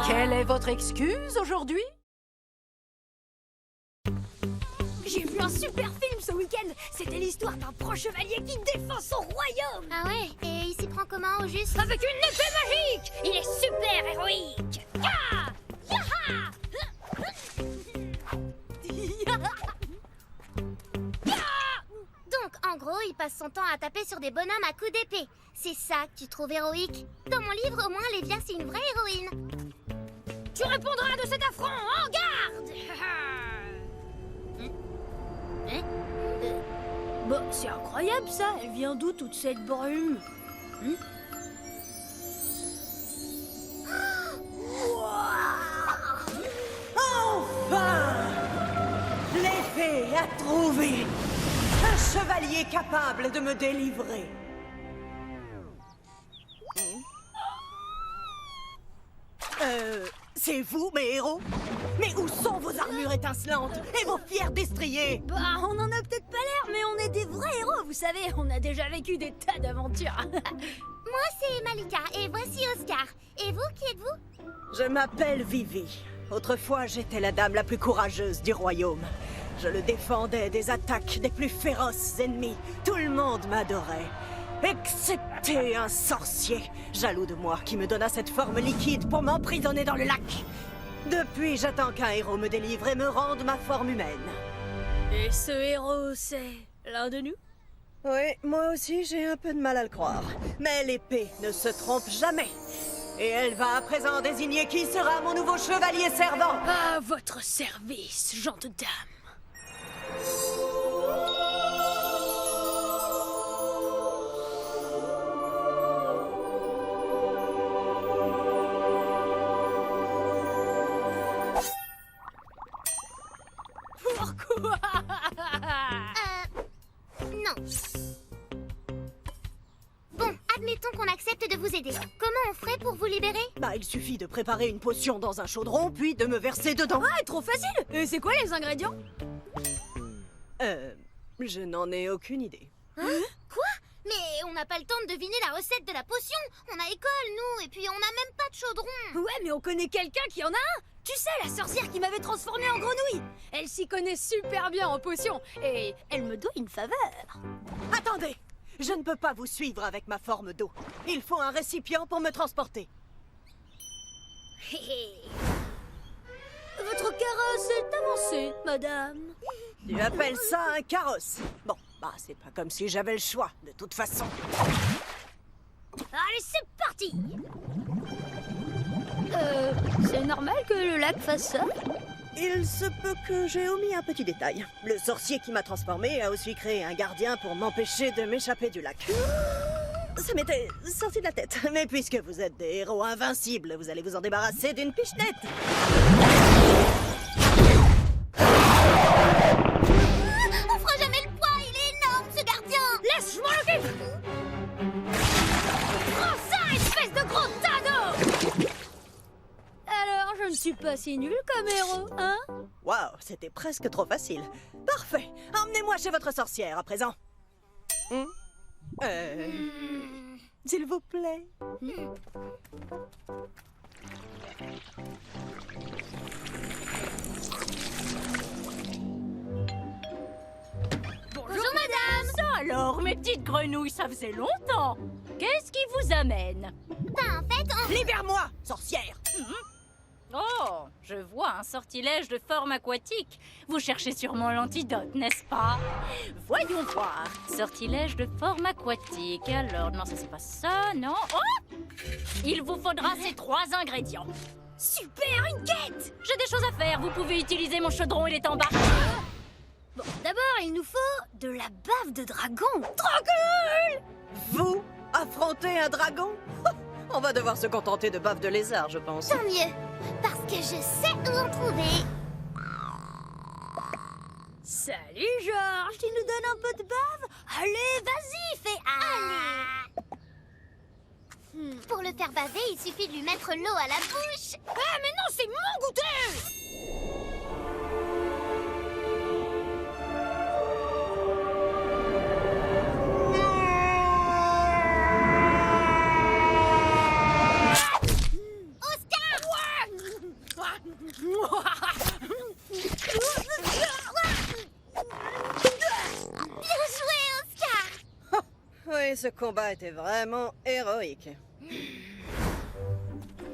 Quelle est votre excuse aujourd'hui? J'ai vu un super film ce week-end. C'était l'histoire d'un pro chevalier qui défend son royaume. Ah ouais? Et il s'y prend comment au juste? Avec une épée magique. Il est super héroïque. Ya! Yaha! Donc, en gros, il passe son temps à taper sur des bonhommes à coups d'épée. C'est ça que tu trouves héroïque? Dans mon livre, au moins, Lévia, c'est une vraie héroïne. Tu répondras de cet affront. En garde. Bah, c'est incroyable ça. Elle vient d'où toute cette brume? Enfin! L'épée a trouvé un chevalier capable de me délivrer. C'est vous, mes héros? Mais où sont vos armures étincelantes et vos fiers destriers? Bah, on en a peut-être pas l'air, mais on est des vrais héros, vous savez. On a déjà vécu des tas d'aventures. Moi, c'est Malika, et voici Oscar. Et vous, qui êtes-vous? Je m'appelle Vivi. Autrefois, j'étais la dame la plus courageuse du royaume. Je le défendais des attaques des plus féroces ennemis. Tout le monde m'adorait. Excepté un sorcier, jaloux de moi, qui me donna cette forme liquide pour m'emprisonner dans le lac. Depuis, j'attends qu'un héros me délivre et me rende ma forme humaine. Et ce héros, c'est l'un de nous? Oui, moi aussi, j'ai un peu de mal à le croire. Mais l'épée ne se trompe jamais. Et elle va à présent désigner qui sera mon nouveau chevalier servant. À votre service, gente dame. Pourquoi? Non. Bon, admettons qu'on accepte de vous aider. Comment on ferait pour vous libérer? Bah, il suffit de préparer une potion dans un chaudron, puis de me verser dedans. Ah, trop facile! Et c'est quoi les ingrédients? Je n'en ai aucune idée. Hein? Quoi? Mais on n'a pas le temps de deviner la recette de la potion. On a école, nous, et puis on n'a même pas de chaudron. Ouais, mais on connaît quelqu'un qui en a un! Tu sais, la sorcière qui m'avait transformée en grenouille! Elle s'y connaît super bien en potions, et elle me doit une faveur. Attendez! Je ne peux pas vous suivre avec ma forme d'eau. Il faut un récipient pour me transporter. Votre carrosse est avancé, madame. Tu appelles ça un carrosse? Bon, bah c'est pas comme si j'avais le choix, de toute façon. Allez, c'est parti! C'est normal que le lac fasse ça? Il se peut que j'ai omis un petit détail. Le sorcier qui m'a transformé a aussi créé un gardien pour m'empêcher de m'échapper du lac. Ça m'était sorti de la tête. Mais puisque vous êtes des héros invincibles, vous allez vous en débarrasser d'une pichenette. On fera jamais le poids, il est énorme, ce gardien. Laisse, je m'en occupe! Prends ça, espèce de gros tas d'eau! Alors, je ne suis pas si nulle comme héros, hein? Waouh, c'était presque trop facile. Parfait. Emmenez-moi chez votre sorcière à présent. S'il vous plaît. Bonjour, madame! Ça alors, mes petites grenouilles, ça faisait longtemps. Qu'est-ce qui vous amène? Ben, en fait, on... Libère-moi, sorcière. Oh, je vois un sortilège de forme aquatique. Vous cherchez sûrement l'antidote, n'est-ce pas? Voyons voir. Sortilège de forme aquatique. Alors, non, ça c'est pas ça, non. Oh! Il vous faudra ces 3 ingrédients. Super, une quête! J'ai des choses à faire. Vous pouvez utiliser mon chaudron, il est en bas. Bon, d'abord, il nous faut de la bave de dragon. Trop cool! Vous affrontez un dragon? On va devoir se contenter de bave de lézard, je pense. Tant mieux, parce que je sais où en trouver. Salut, Georges, tu nous donnes un peu de bave? Allez, vas-y, fais Pour le faire baver, il suffit de lui mettre l'eau à la bouche. Ah, mais non, c'est mon goûter! Oscar! Ouais! ce combat était vraiment héroïque.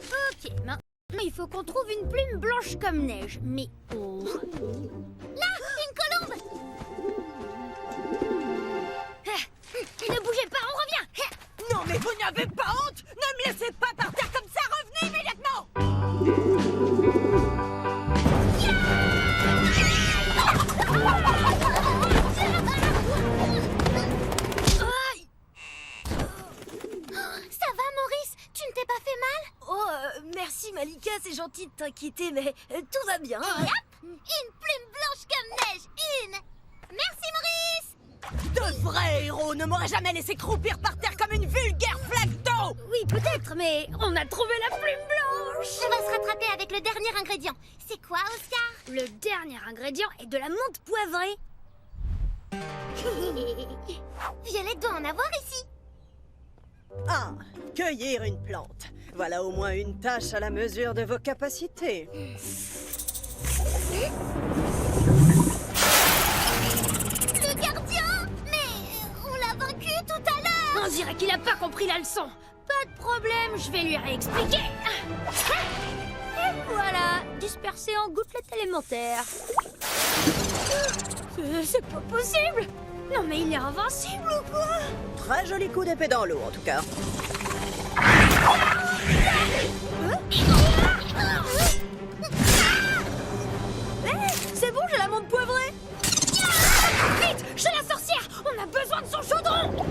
Ok, maintenant il faut qu'on trouve une plume blanche comme neige. Mais où? Là, une colombe. Ne bougez pas, on revient. Non mais vous n'avez pas honte? Ne me laissez pas par terre comme ça, revenez immédiatement! Ça va, Maurice? Tu ne t'es pas fait mal? Oh, merci Malika, c'est gentil de t'inquiéter, mais tout va bien. Yep. Une plume blanche comme neige, une. Merci, Maurice. De vrais héros ne m'auraient jamais laissé croupir par terre comme une vulgaire flaque d'eau! Oui, peut-être, mais on a trouvé la plume blanche. On va se rattraper avec le dernier ingrédient. C'est quoi, Oscar? Le dernier ingrédient est de la menthe poivrée. Violette doit en avoir ici. Ah, cueillir une plante. Voilà au moins une tâche à la mesure de vos capacités. Le gardien? Mais on l'a vaincu tout à l'heure. On dirait qu'il a pas compris la leçon. Pas de problème, je vais lui réexpliquer. Et voilà, dispersé en gouttelettes élémentaires. C'est pas possible. Non mais il est invincible ou quoi? Très joli coup d'épée dans l'eau, en tout cas. C'est bon, j'ai la menthe poivrée. Vite, chez la sorcière. On a besoin de son chaudron.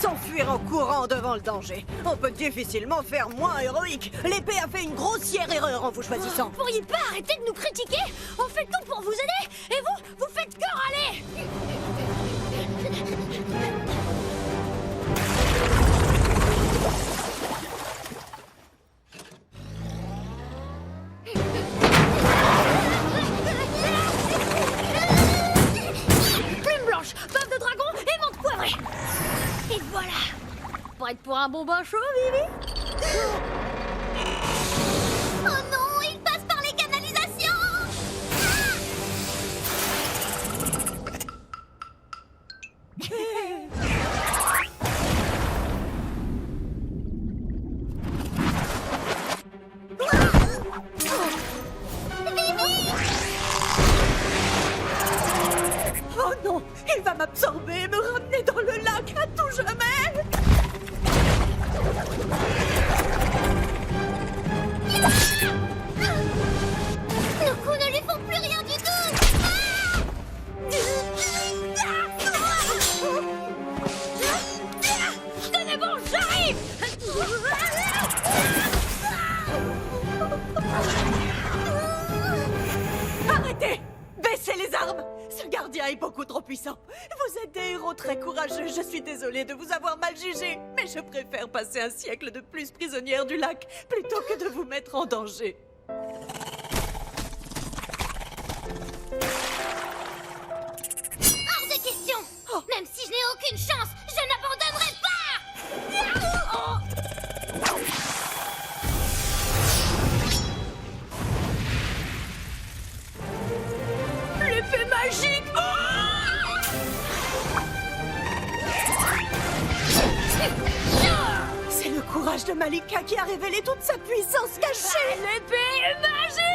S'enfuir en courant devant le danger. On peut difficilement faire moins héroïque. L'épée a fait une grossière erreur en vous choisissant. Vous pourriez pas arrêter de nous critiquer? On fait tout pour vous aider. Et vous faites que râler. Plume blanche, bave de dragon et menthe poivrée. Et voilà. Prête pour un bon bain chaud, Vivi? Oh non, il passe par les canalisations. Oh non, il va m'absorber et me ramener dans le lac à tout jamais. Nos coups ne lui font plus rien du tout. Tenez bon, j'arrive. Arrêtez! Baissez les armes! Ce gardien est beaucoup trop puissant. Vous êtes des héros très courageux. Je suis désolée de vous avoir mal jugé, mais je préfère passer un siècle de plus prisonnière du lac plutôt que de vous mettre en danger. Hors de question. Même si je n'ai aucune chance, je n'abandonnerai L'épée magique. C'est le courage de Malika qui a révélé toute sa puissance cachée. L'épée magique.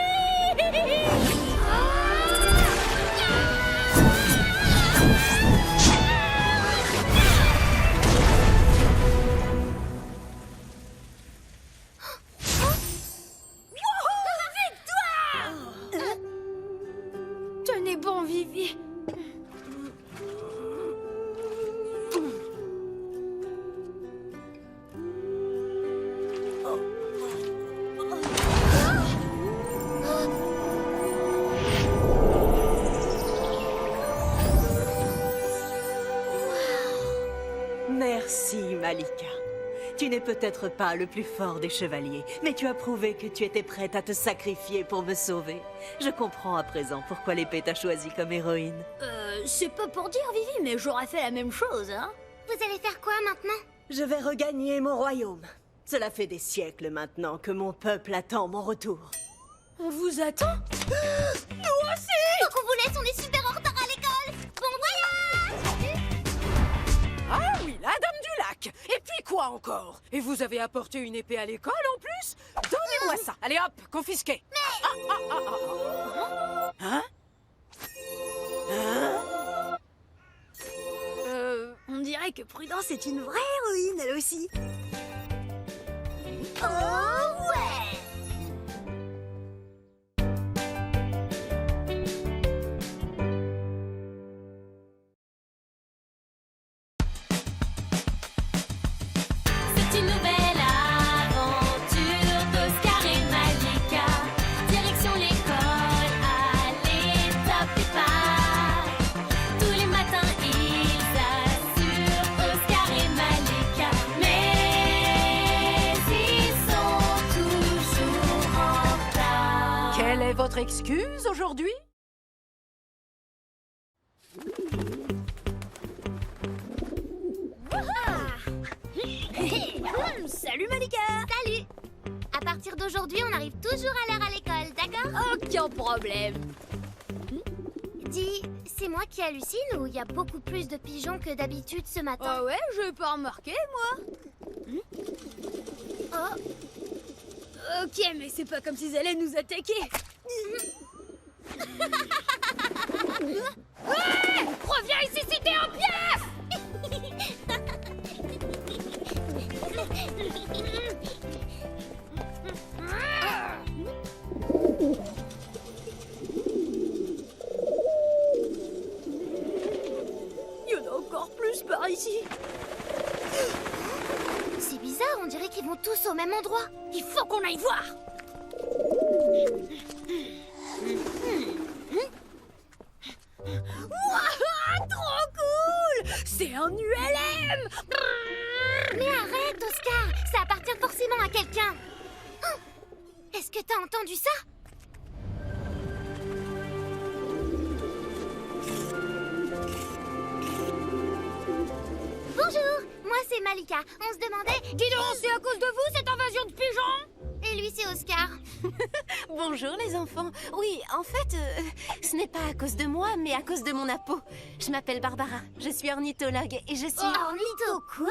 Tenez bon, Vivi. Merci, Malika. Tu n'es peut-être pas le plus fort des chevaliers, mais tu as prouvé que tu étais prête à te sacrifier pour me sauver. Je comprends à présent pourquoi l'épée t'a choisie comme héroïne. C'est pas pour dire, Vivi, mais j'aurais fait la même chose, hein. Vous allez faire quoi maintenant? Je vais regagner mon royaume. Cela fait des siècles maintenant que mon peuple attend mon retour. On vous attend? Nous aussi! Donc on vous laisse, on est super en retard à magnifique! Et puis quoi encore? Et vous avez apporté une épée à l'école en plus? Donnez-moi ça! Allez hop, confisqué! Hein? On dirait que Prudence est une vraie héroïne, elle aussi. Oh ouais! C'est une nouvelle aventure d'Oscar et Malika. Direction l'école, allez, top départ. Tous les matins, ils assurent Oscar et Malika. Mais ils sont toujours en retard. Quelle est votre excuse aujourd'hui? Salut Malika. Salut! À partir d'aujourd'hui, on arrive toujours à l'heure à l'école, d'accord? Aucun problème. Dis, c'est moi qui hallucine ou il y a beaucoup plus de pigeons que d'habitude ce matin? Ah ouais, je pas remarqué, moi. Oh, Ok, mais c'est pas comme s'ils allaient nous attaquer. Ouais, reviens ici si t'es en pièce. Il y en a encore plus par ici. c'est bizarre, on dirait qu'ils vont tous au même endroit. Il faut qu'on aille voir. Wouah, trop cool. C'est un ULM. Mais arrête, Oscar! Ça appartient forcément à quelqu'un! Oh, est-ce que t'as entendu ça? Bonjour! Moi, c'est Malika. On se demandait... Dis donc, c'est à cause de vous cette invasion de pigeons? Et lui, c'est Oscar. Bonjour les enfants. Oui, en fait, ce n'est pas à cause de moi, mais à cause de mon apo. Je m'appelle Barbara, je suis ornithologue et je suis... Ornitho, quoi?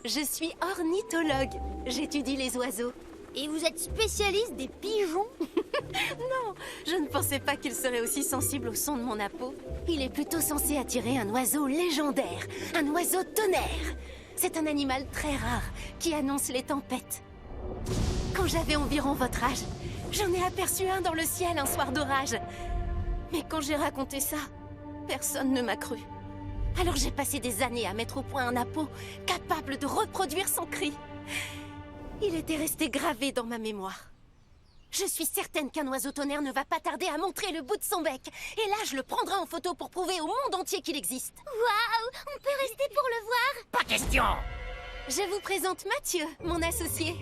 Je suis ornithologue. J'étudie les oiseaux. Et vous êtes spécialiste des pigeons? Non, je ne pensais pas qu'il serait aussi sensible au son de mon apo. Il est plutôt censé attirer un oiseau légendaire, un oiseau tonnerre. C'est un animal très rare qui annonce les tempêtes. Quand j'avais environ votre âge, j'en ai aperçu un dans le ciel un soir d'orage. Mais quand j'ai raconté ça, personne ne m'a cru. Alors j'ai passé des années à mettre au point un apo capable de reproduire son cri. Il était resté gravé dans ma mémoire. Je suis certaine qu'un oiseau tonnerre ne va pas tarder à montrer le bout de son bec. Et là, je le prendrai en photo pour prouver au monde entier qu'il existe. Waouh! On peut rester pour le voir? Pas question! Je vous présente Mathieu, mon associé.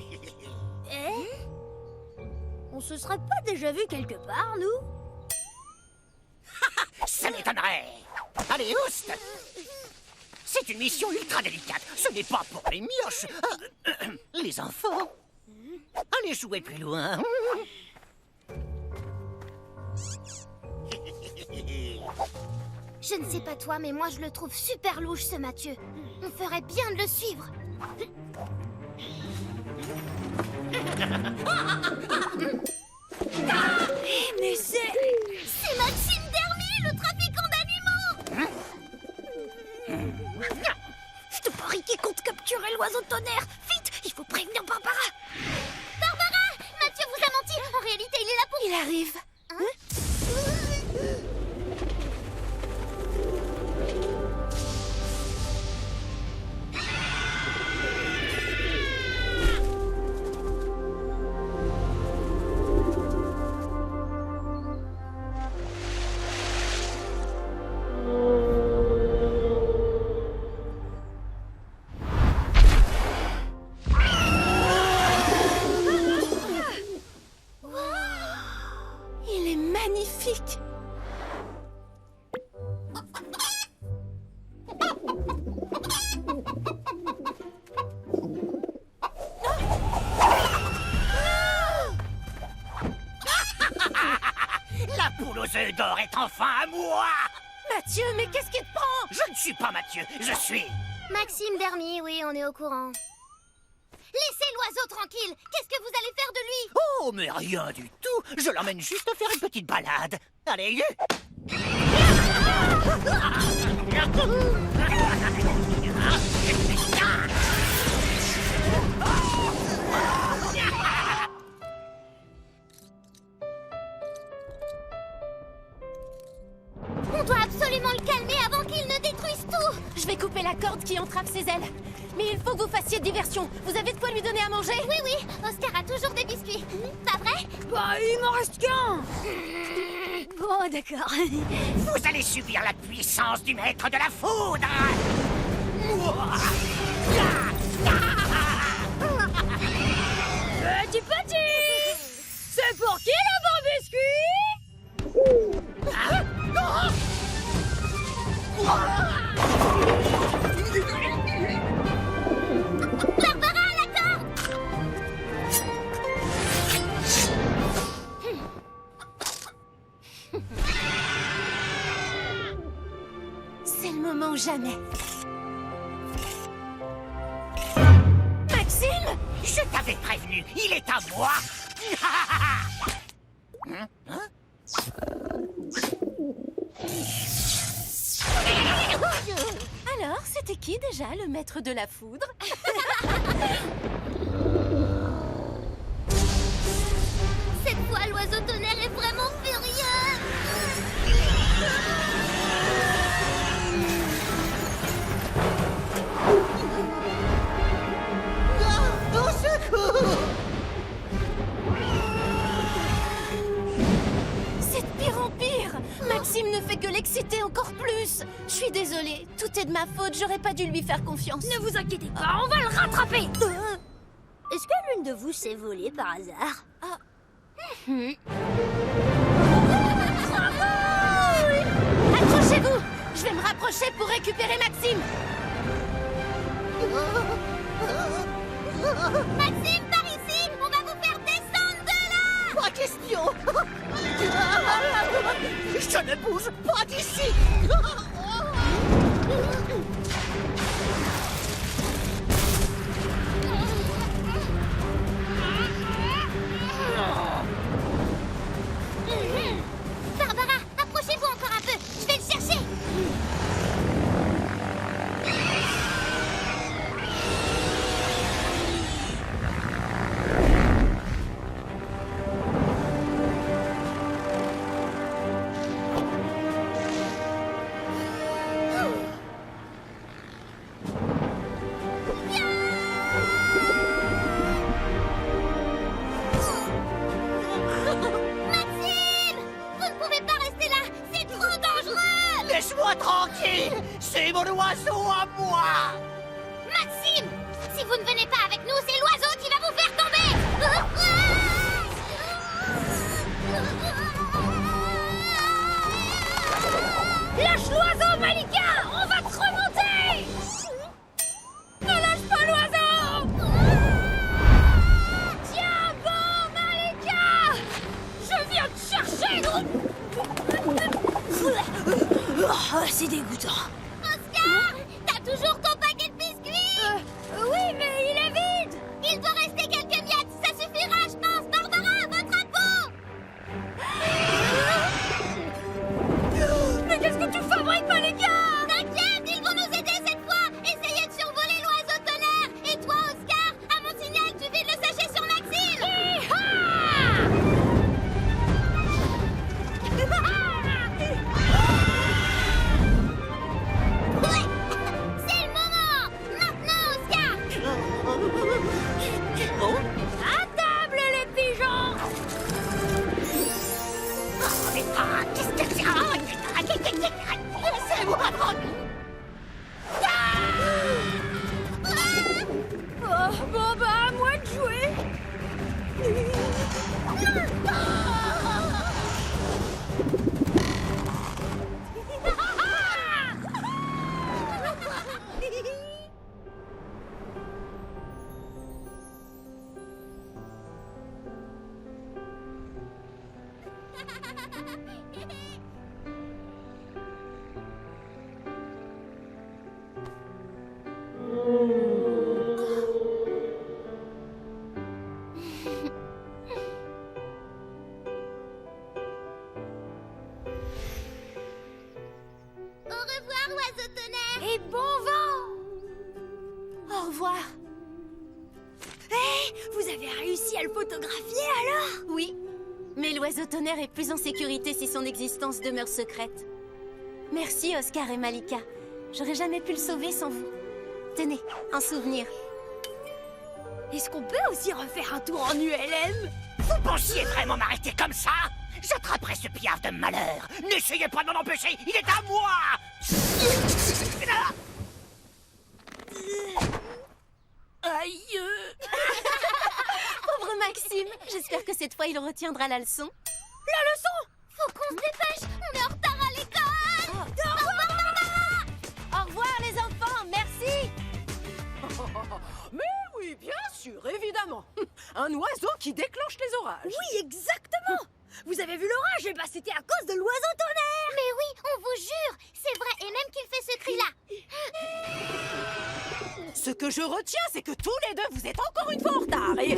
On se serait pas déjà vu quelque part, nous? Ça m'étonnerait! Allez, oust! C'est une mission ultra délicate. Ce n'est pas pour les mioches. Les enfants, allez jouer plus loin. Je ne sais pas toi, mais moi je le trouve super louche ce Mathieu. On ferait bien de le suivre. Mais c'est... C'est Maxime Dermy, le trafiquant d'animaux! Je te parie qu'il compte capturer l'oiseau tonnerre. Vite, il faut prévenir Barbara. Barbara! Mathieu vous a menti! En réalité, il est là pour... Il arrive. Il est magnifique. La poule aux œufs d'or est enfin à moi! Mathieu, mais qu'est-ce qui te prend? Je ne suis pas Mathieu, je suis Maxime Dermy, oui, on est au courant. Laissez l'oiseau tranquille. Qu'est-ce que vous allez faire de lui? Oh, mais rien du tout. Je l'emmène juste faire une petite balade. Allez. On doit absolument le calmer avant qu'il ne détruise tout. Je vais couper la corde qui entrave ses ailes. Mais il faut que vous fassiez diversion. Vous avez de quoi lui donner à manger? Oui, oui, Oscar a toujours des biscuits. Pas vrai? Bah, il m'en reste qu'un. Bon, d'accord. Vous allez subir la puissance du maître de la foudre. Petit, c'est pour qui le bon biscuit? Barbara, la corde! C'est le moment ou jamais. Maxime! Je t'avais prévenu, il est à moi. Alors, c'était qui déjà le maître de la foudre? Cette fois, l'oiseau tonnerre est vraiment furieux. Au secours! C'est de pire en pire! Maxime ne fait que l'exciter encore plus! Je suis désolée, tout est de ma faute, j'aurais pas dû lui faire confiance. Ne vous inquiétez pas, on va le rattraper. Est-ce que l'une de vous s'est volée par hasard? Accrochez-vous! Je vais me rapprocher pour récupérer Maxime! Maxime, par ici! On va vous faire descendre de là! Pas question. Je ne bouge pas d'ici. Barbara, approchez-vous encore un peu! Je vais le chercher! Maxime! Vous ne pouvez pas rester là! C'est trop dangereux! Laisse-moi tranquille. C'est mon oiseau à moi. Maxime! Si vous ne venez pas avec nous, c'est l'oiseau qui va vous faire tomber! Lâche l'oiseau, Malika! On va te remonter! Ne lâche pas l'oiseau! Tiens bon, Malika! Je viens te chercher! Oh, c'est dégoûtant. Oscar! T'as toujours ton paquet vous avez réussi à le photographier alors? Oui, mais l'oiseau tonnerre est plus en sécurité si son existence demeure secrète. Merci Oscar et Malika. J'aurais jamais pu le sauver sans vous. Tenez, en souvenir. Est-ce qu'on peut aussi refaire un tour en ULM? Vous pensiez vraiment m'arrêter comme ça? J'attraperai ce piaf de malheur. N'essayez pas de m'en empêcher, il est à moi. Aïe! Pauvre Maxime, j'espère que cette fois il retiendra la leçon. La leçon! Faut qu'on se dépêche, on est en retard à l'école. Au revoir les enfants, merci. Mais oui, bien sûr, évidemment. Un oiseau qui déclenche les orages. Oui, exactement! Vous avez vu l'orage? Eh ben, c'était à cause de l'oiseau tonnerre! Mais oui, on vous jure, c'est vrai, et même qu'il fait ce cri-là. Ce que je retiens, c'est que tous les deux, vous êtes encore une fois en retard. Et